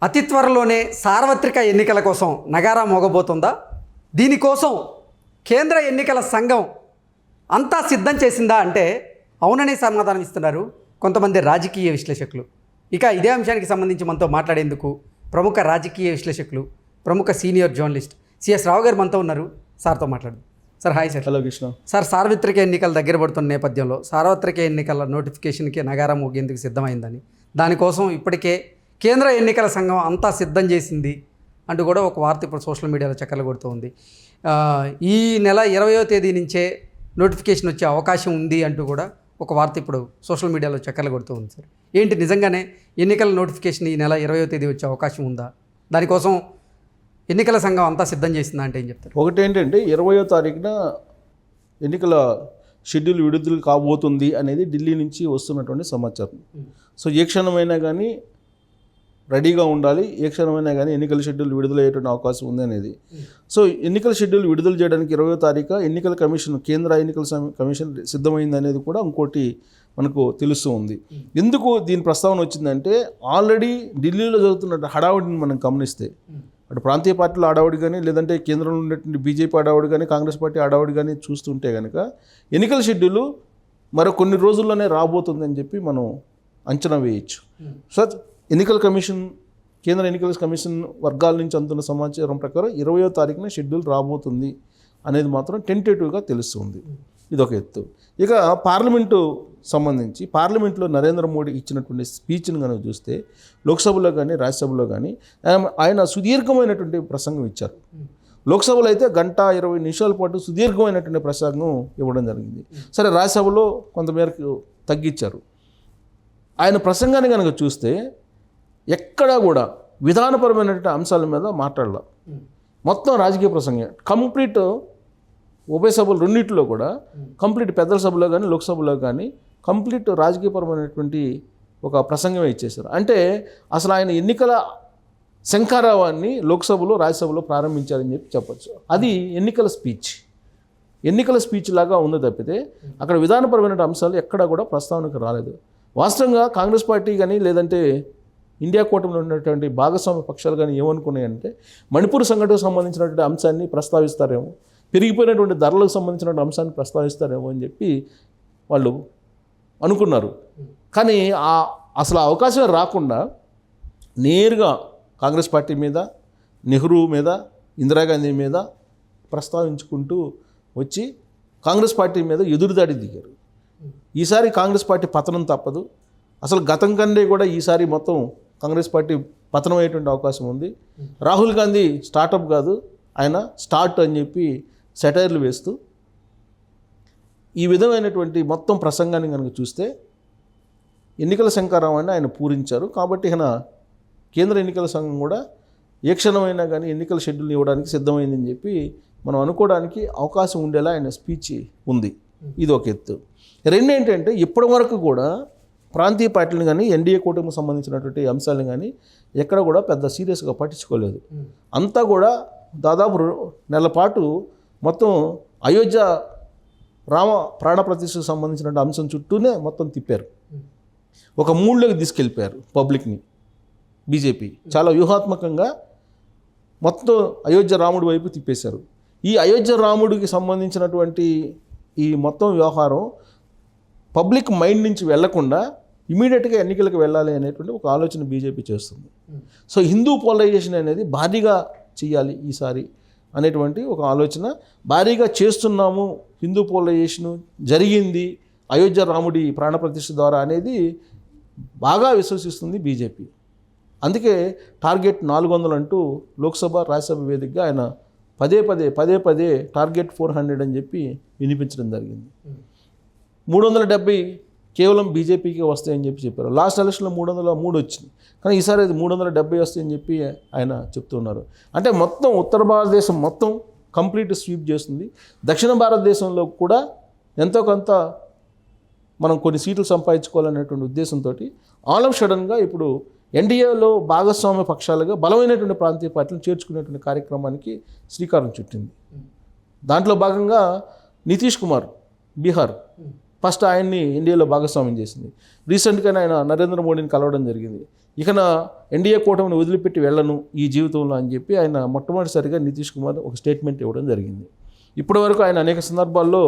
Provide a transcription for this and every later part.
అతి త్వరలోనే సార్వత్రిక ఎన్నికల కోసం నగారా మోగబోతుందా? దీనికోసం కేంద్ర ఎన్నికల సంఘం అంతా సిద్ధం చేసిందా అంటే అవుననే సమాధానం ఇస్తున్నారు కొంతమంది రాజకీయ విశ్లేషకులు. ఇక ఇదే అంశానికి సంబంధించి మనతో మాట్లాడేందుకు ప్రముఖ రాజకీయ విశ్లేషకులు, ప్రముఖ సీనియర్ జర్నలిస్ట్ సిఎస్ రావు గారు మనతో ఉన్నారు. సార్తో మాట్లాడు. Sir hi sir. Hello Krishna. Sir, సార్వత్రిక ఎన్నికలు దగ్గర పడుతున్న నేపథ్యంలో సార్వత్రిక ఎన్నికల నోటిఫికేషన్కి నగారా మోగేందుకు సిద్ధమైందని, దానికోసం ఇప్పటికే కేంద్ర ఎన్నికల సంఘం అంతా సిద్ధం చేసింది అంటూ కూడా ఒక వార్త ఇప్పుడు సోషల్ మీడియాలో చక్కర్లు కొడుతూ ఉంది. ఈ నెల 20వ తేదీ నుంచే నోటిఫికేషన్ వచ్చే అవకాశం ఉంది అంటూ కూడా ఒక వార్త ఇప్పుడు సోషల్ మీడియాలో చక్కర్లు కొడుతూ ఉంది. సార్, ఏంటి నిజంగానే ఎన్నికల నోటిఫికేషన్ ఈ నెల 20వ తేదీ వచ్చే అవకాశం ఉందా? దానికోసం ఎన్నికల సంఘం అంతా సిద్ధం చేసిందా అంటే ఏం చెప్తారు? ఒకటి ఏంటంటే 20వ తారీఖున ఎన్నికల షెడ్యూల్ విడుదల కాబోతుంది అనేది ఢిల్లీ నుంచి వస్తున్నటువంటి సమాచారం. సో ఏ క్షణమైనా కానీ రెడీగా ఉండాలి, ఏ క్షణమైనా కానీ ఎన్నికల షెడ్యూల్ విడుదలయ్యేటువంటి అవకాశం ఉంది అనేది. సో ఎన్నికల షెడ్యూల్ విడుదల చేయడానికి 20వ తారీఖు ఎన్నికల కమిషన్, కేంద్ర ఎన్నికల కమిషన్ సిద్ధమైంది అనేది కూడా ఇంకోటి మనకు తెలుస్తూ ఉంది. ఎందుకు దీని ప్రస్తావన వచ్చిందంటే, ఆల్రెడీ ఢిల్లీలో జరుగుతున్న హడావుడిని మనం గమనిస్తే, అటు ప్రాంతీయ పార్టీల హడావుడి కానీ, లేదంటే కేంద్రంలో ఉన్నటువంటి బీజేపీ హడావుడి కానీ, కాంగ్రెస్ పార్టీ హడావుడి కానీ చూస్తుంటే కనుక ఎన్నికల షెడ్యూల్ మరో కొన్ని రోజుల్లోనే రాబోతుందని చెప్పి మనం అంచనా వేయచ్చు. సో ఎన్నికల కమిషన్, కేంద్ర ఎన్నికల కమిషన్ వర్గాల నుంచి అందుతున్న సమాచారం ప్రకారం 20వ తారీఖున షెడ్యూల్ రాబోతుంది అనేది మాత్రం టెంటేటివ్గా తెలుస్తుంది. ఇదొక ఎత్తు. ఇక పార్లమెంటు సంబంధించి, పార్లమెంట్లో నరేంద్ర మోడీ ఇచ్చినటువంటి స్పీచ్ని కనుక చూస్తే, లోక్సభలో కానీ రాజ్యసభలో కానీ ఆయన సుదీర్ఘమైనటువంటి ప్రసంగం ఇచ్చారు. లోక్సభలో అయితే 1:20 పాటు సుదీర్ఘమైనటువంటి ప్రసంగం ఇవ్వడం జరిగింది. సరే, రాజ్యసభలో కొంతమేరకు తగ్గించారు. ఆయన ప్రసంగాన్ని కనుక చూస్తే ఎక్కడా కూడా విధానపరమైనటువంటి అంశాల మీద మాట్లాడాల. మొత్తం రాజకీయ ప్రసంగం కంప్లీట్. ఉభయ సభలు రెండింటిలో కూడా కంప్లీట్, పెద్దల సభలో కానీ లోక్సభలో కానీ కంప్లీట్ రాజకీయపరమైనటువంటి ఒక ప్రసంగమే ఇచ్చేశారు. అంటే అసలు ఆయన ఎన్నికల శంఖారావాన్ని లోక్సభలో రాజ్యసభలో ప్రారంభించారని చెప్పి చెప్పచ్చు. అది ఎన్నికల స్పీచ్ లాగా ఉంది తప్పితే అక్కడ విధానపరమైన అంశాలు ఎక్కడా కూడా ప్రస్తావనకు రాలేదు. వాస్తవంగా కాంగ్రెస్ పార్టీ కానీ, లేదంటే ఇండియా కూటమిలో ఉన్నటువంటి భాగస్వామ్య పక్షాలు కానీ ఏమనుకున్నాయంటే, మణిపూర్ సంఘటనకు సంబంధించినటువంటి అంశాన్ని ప్రస్తావిస్తారేమో, పెరిగిపోయినటువంటి ధరలకు సంబంధించినటువంటి అంశాన్ని ప్రస్తావిస్తారేమో అని చెప్పి వాళ్ళు అనుకున్నారు. కానీ అసలు అవకాశం రాకుండా నేరుగా కాంగ్రెస్ పార్టీ మీద, నెహ్రూ మీద, ఇందిరాగాంధీ మీద ప్రస్తావించుకుంటూ వచ్చి కాంగ్రెస్ పార్టీ మీద ఎదురుదాడి దిగారు. ఈసారి కాంగ్రెస్ పార్టీ పతనం తప్పదు. అసలు గతం కంటే కూడా ఈసారి మొత్తం కాంగ్రెస్ పార్టీ పతనం అయ్యేటువంటి అవకాశం ఉంది. రాహుల్ గాంధీ స్టార్టప్ కాదు, ఆయన స్టార్ట్ అని చెప్పి సెటైర్లు వేస్తూ ఈ విధమైనటువంటి మొత్తం ప్రసంగాన్ని కనుక చూస్తే ఎన్నికల శంఖారావాన్ని ఆయన పూరించారు. కాబట్టి ఈయన కేంద్ర ఎన్నికల సంఘం కూడా ఏ క్షణమైనా కానీ ఎన్నికల షెడ్యూల్ ఇవ్వడానికి సిద్ధమైందని చెప్పి మనం అనుకోవడానికి అవకాశం ఉండేలా ఆయన స్పీచ్ ఉంది. ఇది ఒక ఎత్తు. రెండేంటంటే, ఇప్పటి వరకు కూడా ప్రాంతీయ పార్టీలు కానీ, ఎన్డీఏ కూటమికి సంబంధించినటువంటి అంశాలను కానీ ఎక్కడ కూడా పెద్ద సీరియస్గా పట్టించుకోలేదు. అంతా కూడా దాదాపు నెల పాటు మొత్తం అయోధ్య రామ ప్రాణప్రతిష్ఠకు సంబంధించినటువంటి అంశం చుట్టూనే మొత్తం తిప్పారు. ఒక మూడ్లోకి తీసుకెళ్ళిపోయారు పబ్లిక్ని. బీజేపీ చాలా వ్యూహాత్మకంగా మొత్తం అయోధ్య రాముడి వైపు తిప్పేశారు. ఈ అయోధ్య రాముడికి సంబంధించినటువంటి ఈ మొత్తం వ్యవహారం పబ్లిక్ మైండ్ నుంచి వెళ్లకుండా ఇమీడియట్గా ఎన్నికలకు వెళ్ళాలి అనేటువంటి ఒక ఆలోచన బీజేపీ చేస్తుంది. సో హిందూ పోలరైజేషన్ అనేది భారీగా చేయాలి ఈసారి అనేటువంటి ఒక ఆలోచన భారీగా చేస్తున్నాము. హిందూ పోలరైజేషన్ జరిగింది అయోధ్య రాముడి ప్రాణప్రతిష్ఠ ద్వారా అనేది బాగా విశ్వసిస్తుంది బీజేపీ. అందుకే టార్గెట్ 400 అంటూ లోక్సభ రాజ్యసభ వేదికగా ఆయన పదే పదే టార్గెట్ 400 అని చెప్పి వినిపించడం జరిగింది. 370 కేవలం బీజేపీకి వస్తాయని చెప్పి చెప్పారు. లాస్ట్ ఎలక్షన్లో 303 వచ్చింది, కానీ ఈసారి అది 370 వస్తాయని చెప్పి ఆయన చెప్తున్నారు. అంటే మొత్తం ఉత్తర భారతదేశం మొత్తం కంప్లీట్ స్వీప్ చేస్తుంది. దక్షిణ భారతదేశంలో కూడా ఎంతో కొంత మనం కొన్ని సీట్లు సంపాదించుకోవాలనేటువంటి ఉద్దేశంతో ఆల్ ఆఫ్ సడన్గా ఇప్పుడు ఎన్డీఏలో భాగస్వామ్య పక్షాలుగా బలమైనటువంటి ప్రాంతీయ పార్టీలను చేర్చుకునేటువంటి కార్యక్రమానికి శ్రీకారం చుట్టింది. దాంట్లో భాగంగా నితీష్ కుమార్ బీహార్ ఫస్ట్ ఆయన్ని ఇండియాలో భాగస్వామ్యం చేసింది. రీసెంట్గానే ఆయన నరేంద్ర మోడీని కలవడం జరిగింది. ఇక నా ఎన్డీఏ కూటమిని వదిలిపెట్టి వెళ్ళను ఈ జీవితంలో అని చెప్పి ఆయన మొట్టమొదటిసారిగా నితీష్ కుమార్ ఒక స్టేట్మెంట్ ఇవ్వడం జరిగింది. ఇప్పటివరకు ఆయన అనేక సందర్భాల్లో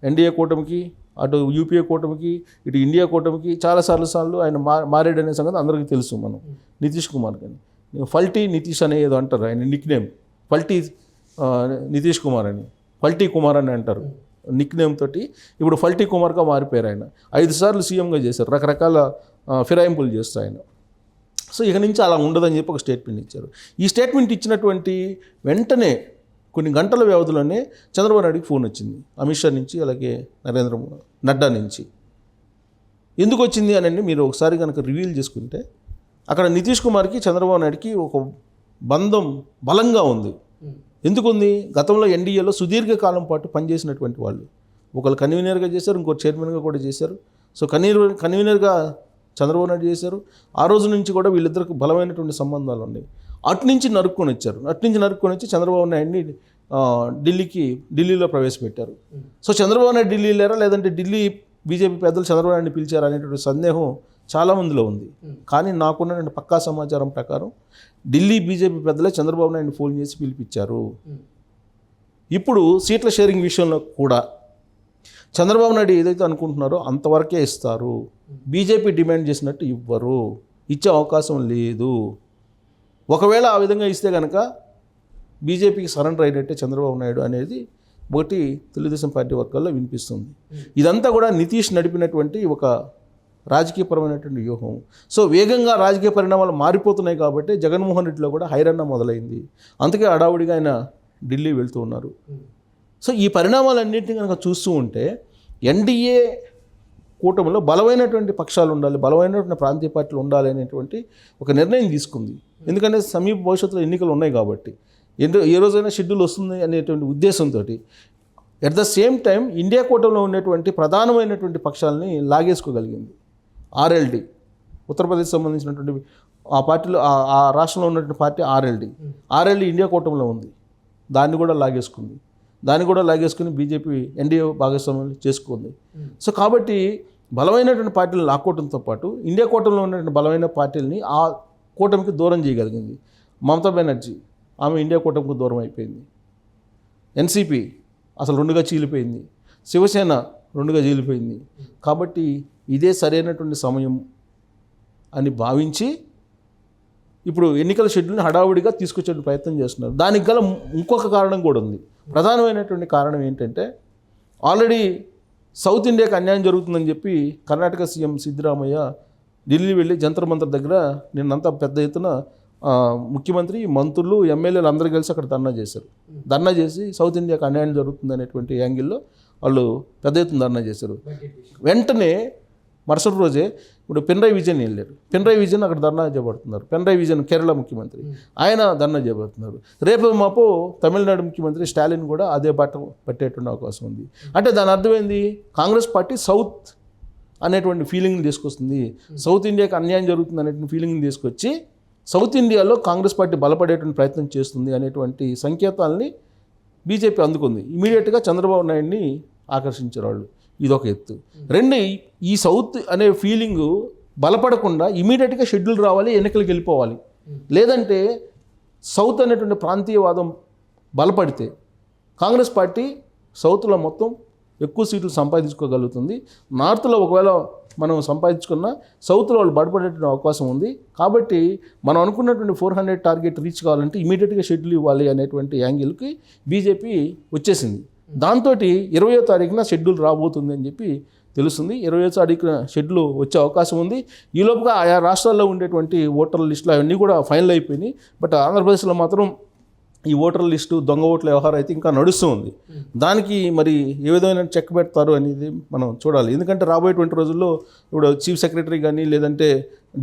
ఎన్డీఏ కూటమికి, అటు యూపీఏ కూటమికి, ఇటు ఇండియా కూటమికి చాలాసార్లు ఆయన మారాడు అనే సంగతి అందరికీ తెలుసు. మనం నితీష్ కుమార్ కానీ ఫల్టీ నితీష్ అనే ఏదో అంటారు, ఆయన నిక్ నేమ్ ఫల్టీ నితీష్ కుమార్ అని, ఫల్టీ కుమార్ అని అంటారు నిక్ నేమ్ తోటి. ఇప్పుడు ఫల్టీ కుమార్గా మారిపోయారు. ఆయన 5 సార్లు సీఎంగా చేశారు, రకరకాల ఫిరాయింపులు చేస్తూ ఆయన. సో ఇక నుంచి అలా ఉండదని చెప్పి ఒక స్టేట్మెంట్ ఇచ్చారు. ఈ స్టేట్మెంట్ ఇచ్చినటువంటి వెంటనే కొన్ని గంటల వ్యవధిలోనే చంద్రబాబు నాయుడుకి ఫోన్ వచ్చింది, అమిత్ షా నుంచి, అలాగే నడ్డా నుంచి. ఎందుకు వచ్చింది అని మీరు ఒకసారి కనుక రివీల్ చేసుకుంటే, అక్కడ నితీష్ కుమార్కి చంద్రబాబు నాయుడుకి ఒక బంధం బలంగా ఉంది. ఎందుకుంది? గతంలో ఎన్డీఏలో సుదీర్ఘకాలం పాటు పనిచేసినటువంటి వాళ్ళు, ఒకళ్ళు కన్వీనర్గా చేశారు, ఇంకోటి చైర్మన్గా కూడా చేశారు. సో కన్వీనర్గా చంద్రబాబు నాయుడు చేశారు. ఆ రోజు నుంచి కూడా వీళ్ళిద్దరికి బలమైనటువంటి సంబంధాలు ఉన్నాయి. అటు నుంచి నరుక్కొని వచ్చి చంద్రబాబు నాయుడిని ఢిల్లీలో ప్రవేశపెట్టారు. సో చంద్రబాబు నాయుడు ఢిల్లీ లేరా, లేదంటే ఢిల్లీ బీజేపీ పెద్దలు చంద్రబాబు నాయుడిని పిలిచారా అనేటువంటి సందేహం చాలామందిలో ఉంది. కానీ నాకున్న పక్కా సమాచారం ప్రకారం ఢిల్లీ బీజేపీ పెద్దలే చంద్రబాబు నాయుడిని ఫోన్ చేసి పిలిపించారు. ఇప్పుడు సీట్ల షేరింగ్ విషయంలో కూడా చంద్రబాబు నాయుడు ఏదైతే అనుకుంటున్నారో అంతవరకే ఇస్తారు. బీజేపీ డిమాండ్ చేసినట్టు ఇవ్వరు, ఇచ్చే అవకాశం లేదు. ఒకవేళ ఆ విధంగా ఇస్తే కనుక బీజేపీకి సరెండర్ అయినట్టే చంద్రబాబు నాయుడు అనేది ఒకటి తెలుగుదేశం పార్టీ వర్గాల్లో వినిపిస్తుంది. ఇదంతా కూడా నితీష్ నడిపినటువంటి ఒక రాజకీయపరమైనటువంటి వ్యూహం. సో వేగంగా రాజకీయ పరిణామాలు మారిపోతున్నాయి కాబట్టి జగన్మోహన్ రెడ్డిలో కూడా హైరన్న మొదలైంది. అందుకే హడావుడిగా ఆయన ఢిల్లీ వెళ్తూ ఉన్నారు. సో ఈ పరిణామాలన్నింటినీ కనుక చూస్తూ ఉంటే ఎన్డీఏ కూటమిలో బలమైనటువంటి పక్షాలు ఉండాలి, బలమైనటువంటి ప్రాంతీయ పార్టీలు ఉండాలి అనేటువంటి ఒక నిర్ణయం తీసుకుంది. ఎందుకంటే సమీప భవిష్యత్తులో ఎన్నికలు ఉన్నాయి కాబట్టి, ఏ రోజైనా షెడ్యూల్ వస్తుంది అనేటువంటి ఉద్దేశంతో at the same time India కూటమిలో ఉన్నటువంటి ప్రధానమైనటువంటి పక్షాలని లాగేసుకోగలిగింది. ఆర్ఎల్డి, ఉత్తరప్రదేశ్ సంబంధించినటువంటి ఆ పార్టీలో ఆ రాష్ట్రంలో ఉన్నటువంటి పార్టీ ఆర్ఎల్డి ఇండియా కూటమిలో ఉంది. దాన్ని కూడా లాగేసుకుని బీజేపీ ఎన్డీఏ భాగస్వామ్యం చేసుకుంది. సో కాబట్టి బలమైనటువంటి పార్టీలను లాక్కోవడంతో పాటు ఇండియా కూటమిలో ఉన్నటువంటి బలమైన పార్టీలని ఆ కూటమికి దూరం చేయగలిగింది. మమతా బెనర్జీ, ఆమె ఇండియా కూటమికి దూరం అయిపోయింది. ఎన్సీపీ అసలు 2గా చీలిపోయింది. శివసేన 2గా చీలిపోయింది. కాబట్టి ఇదే సరైనటువంటి సమయం అని భావించి ఇప్పుడు ఎన్నికల షెడ్యూల్ని హడావుడిగా తీసుకొచ్చే ప్రయత్నం చేస్తున్నారు. దానికి గల ఇంకొక కారణం కూడా ఉంది. ప్రధానమైనటువంటి కారణం ఏంటంటే, ఆల్రెడీ సౌత్ ఇండియాకి అన్యాయం జరుగుతుందని చెప్పి కర్ణాటక సీఎం సిద్ధరామయ్య ఢిల్లీ వెళ్ళి జంతర్ మంతర్ దగ్గర నిన్నంతా పెద్ద ఎత్తున ముఖ్యమంత్రి, మంత్రులు, ఎమ్మెల్యేలు అందరూ కలిసి అక్కడ ధర్నా చేసి సౌత్ ఇండియాకి అన్యాయం జరుగుతుంది అనేటువంటి యాంగిల్లో వాళ్ళు పెద్ద ఎత్తున ధర్నా చేశారు. వెంటనే మరుసటి రోజే ఇప్పుడు పినరయ్ విజయన్ వెళ్ళారు. పినరయ్ విజయన్ అక్కడ ధర్నా చేపడుతున్నారు. పినరయ్ విజయన్ కేరళ ముఖ్యమంత్రి, ఆయన ధర్నా చేపడుతున్నారు. రేపు మాపు తమిళనాడు ముఖ్యమంత్రి స్టాలిన్ కూడా అదే బాట పట్టేటువంటి అవకాశం ఉంది. అంటే దాని అర్థమైంది, కాంగ్రెస్ పార్టీ సౌత్ అనేటువంటి ఫీలింగ్ని తీసుకొస్తుంది, సౌత్ ఇండియాకి అన్యాయం జరుగుతుంది అనేటువంటి ఫీలింగ్ని తీసుకొచ్చి సౌత్ ఇండియాలో కాంగ్రెస్ పార్టీ బలపడేటువంటి ప్రయత్నం చేస్తుంది అనేటువంటి సంకేతాలని బీజేపీ అందుకుంది. ఇమీడియట్గా చంద్రబాబు నాయుడిని ఆకర్షించారు వాళ్ళు. ఇదొక ఎత్తు. రెండు, ఈ సౌత్ అనే ఫీలింగు బలపడకుండా ఇమీడియట్గా షెడ్యూల్ రావాలి, ఎన్నికలకు వెళ్ళిపోవాలి. లేదంటే సౌత్ అనేటువంటి ప్రాంతీయవాదం బలపడితే కాంగ్రెస్ పార్టీ సౌత్లో మొత్తం ఎక్కువ సీట్లు సంపాదించుకోగలుగుతుంది. నార్త్లో ఒకవేళ మనం సంపాదించుకున్న సౌత్లో వాళ్ళు బలపడేటువంటి అవకాశం ఉంది. కాబట్టి మనం అనుకున్నటువంటి 400 టార్గెట్ రీచ్ కావాలంటే ఇమీడియట్గా షెడ్యూల్ ఇవ్వాలి అనేటువంటి యాంగిల్కి బీజేపీ వచ్చేసింది. దాంతో 20వ తారీఖున షెడ్యూల్ రాబోతుంది అని చెప్పి తెలుస్తుంది. 20వ తారీఖున షెడ్యూల్ వచ్చే అవకాశం ఉంది. ఈలోపుగా ఆయా రాష్ట్రాల్లో ఉండేటువంటి ఓటర్ల లిస్టులు అవన్నీ కూడా ఫైనల్ అయిపోయినాయి. బట్ ఆంధ్రప్రదేశ్లో మాత్రం ఈ ఓటర్ల లిస్టు, దొంగ ఓట్ల వ్యవహారం అయితే ఇంకా నడుస్తూ ఉంది. దానికి మరి ఏ విధమైన చెక్ పెడతారు అనేది మనం చూడాలి. ఎందుకంటే రాబోయేటువంటి రోజుల్లో ఇప్పుడు చీఫ్ సెక్రటరీ కానీ లేదంటే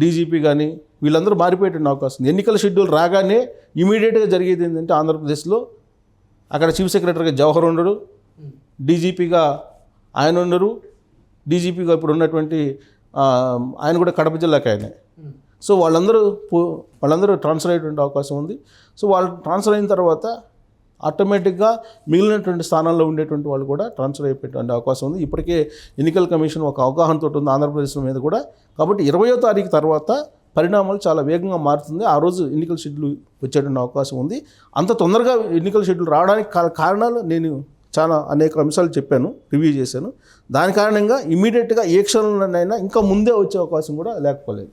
డీజీపీ కానీ వీళ్ళందరూ మారిపోయేటువంటి అవకాశం ఉంది. ఎన్నికల షెడ్యూల్ రాగానే ఇమీడియట్గా జరిగేది ఏంటంటే ఆంధ్రప్రదేశ్లో అక్కడ చీఫ్ సెక్రటరీగా జవహర్ ఉండరు, డీజీపీగా ఆయన ఉండరు, డీజీపీగా ఇప్పుడు ఉన్నటువంటి ఆయన కూడా కడప జిల్లాకి ఆయనే. సో వాళ్ళందరూ ట్రాన్స్ఫర్ అయ్యేటువంటి అవకాశం ఉంది. సో వాళ్ళు ట్రాన్స్ఫర్ అయిన తర్వాత ఆటోమేటిక్గా మిగిలినటువంటి స్థానాల్లో ఉండేటువంటి వాళ్ళు కూడా ట్రాన్స్ఫర్ అయిపోయేటువంటి అవకాశం ఉంది. ఇప్పటికే ఎన్నికల కమిషన్ ఒక అవగాహనతో ఉంది ఆంధ్రప్రదేశ్ మీద కూడా. కాబట్టి 20వ తారీఖు తర్వాత పరిణామాలు చాలా వేగంగా మారుతుంది. ఆ రోజు ఎన్నికల షెడ్యూల్ వచ్చేటువంటి అవకాశం ఉంది. అంత తొందరగా ఎన్నికల షెడ్యూల్ రావడానికి కారణాలు నేను చాలా అనేక అంశాలు చెప్పాను, రివ్యూ చేశాను. దాని కారణంగా ఇమీడియట్గా ఏ క్షణంలోనైనా ఇంకా ముందే వచ్చే అవకాశం కూడా లేకపోలేదు.